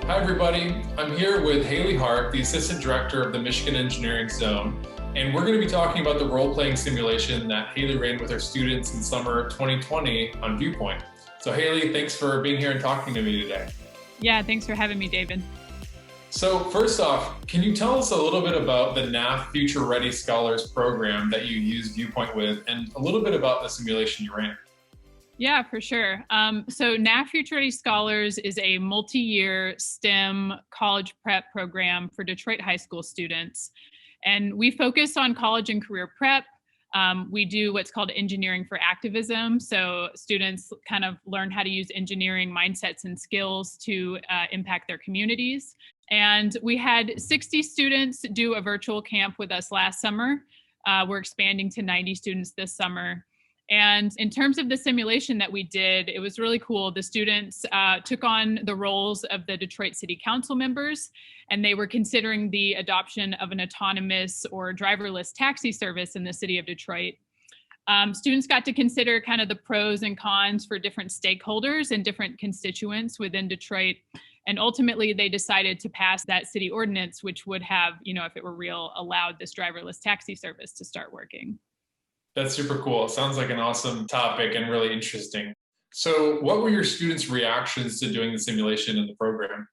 Hi everybody, I'm here with Haley Hart, the Assistant Director of the Michigan Engineering Zone, and we're going to be talking about the role-playing simulation that Haley ran with her students in summer 2020 on Viewpoint. So Haley, thanks for being here and talking to me today. Yeah, thanks for having me, David. So first off, can you tell us a little bit about the NAF Future Ready Scholars program that you use Viewpoint with, and a little bit about the simulation you ran? Yeah, for sure. So NAF Future Ready Scholars is a multi-year STEM college prep program for Detroit high school students. And we focus on college and career prep. We do what's called engineering for activism. So students kind of learn how to use engineering mindsets and skills to impact their communities. And we had 60 students do a virtual camp with us last summer. We're expanding to 90 students this summer. And in terms of the simulation that we did, it was really cool. The students took on the roles of the Detroit City Council members, and they were considering the adoption of an autonomous or driverless taxi service in the city of Detroit. Students got to consider kind of the pros and cons for different stakeholders and different constituents within Detroit. And ultimately, they decided to pass that city ordinance, which would have, if it were real, allowed this driverless taxi service to start working. That's super cool. It sounds like an awesome topic and really interesting. So what were your students' reactions to doing the simulation in the program?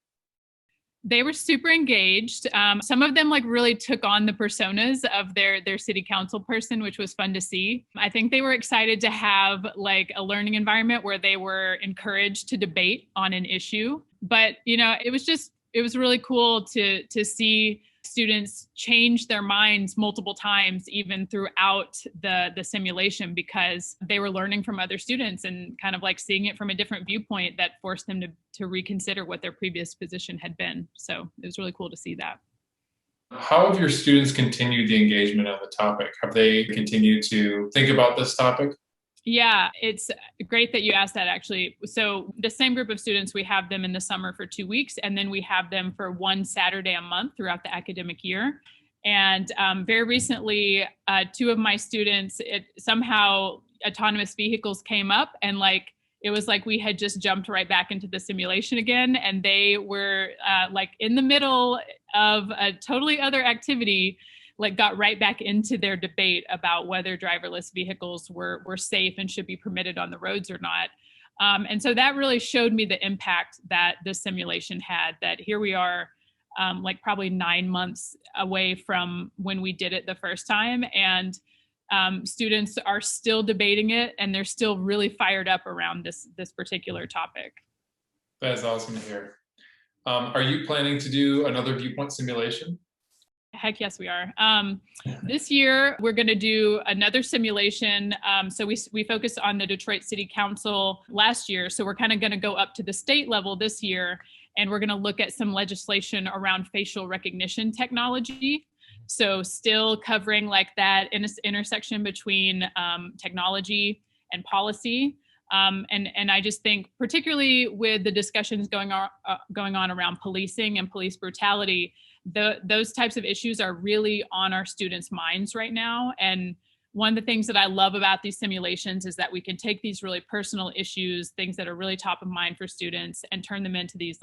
They were super engaged. Some of them really took on the personas of their city council person, which was fun to see. I think they were excited to have a learning environment where they were encouraged to debate on an issue. But, it was really cool to see students change their minds multiple times, even throughout the simulation, because they were learning from other students and kind of seeing it from a different viewpoint that forced them to reconsider what their previous position had been. So it was really cool to see that. How have your students continued the engagement on the topic? Have they continued to think about this topic? Yeah, it's great that you asked that, actually. So the same group of students, we have them in the summer for 2 weeks, and then we have them for one Saturday a month throughout the academic year. And very recently, two of my students, somehow autonomous vehicles came up, and it was like we had just jumped right back into the simulation again, and they were in the middle of a totally other activity, got right back into their debate about whether driverless vehicles were safe and should be permitted on the roads or not. And so that really showed me the impact that the simulation had, that here we are, probably 9 months away from when we did it the first time. And students are still debating it, and they're still really fired up around this particular topic. That's awesome to hear. Are you planning to do another Viewpoint simulation? Heck yes, we are. This year, we're going to do another simulation. So we focused on the Detroit City Council last year. So we're kind of going to go up to the state level this year, and we're going to look at some legislation around facial recognition technology. So still covering that intersection between technology and policy. And I just think, particularly with the discussions going on around policing and police brutality, those types of issues are really on our students' minds right now. And one of the things that I love about these simulations is that we can take these really personal issues, things that are really top of mind for students, and turn them into these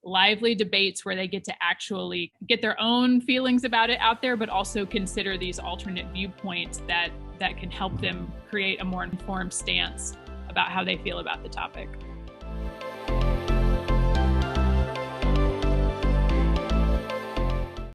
lively debates where they get to actually get their own feelings about it out there, but also consider these alternate viewpoints that can help them create a more informed stance about how they feel about the topic.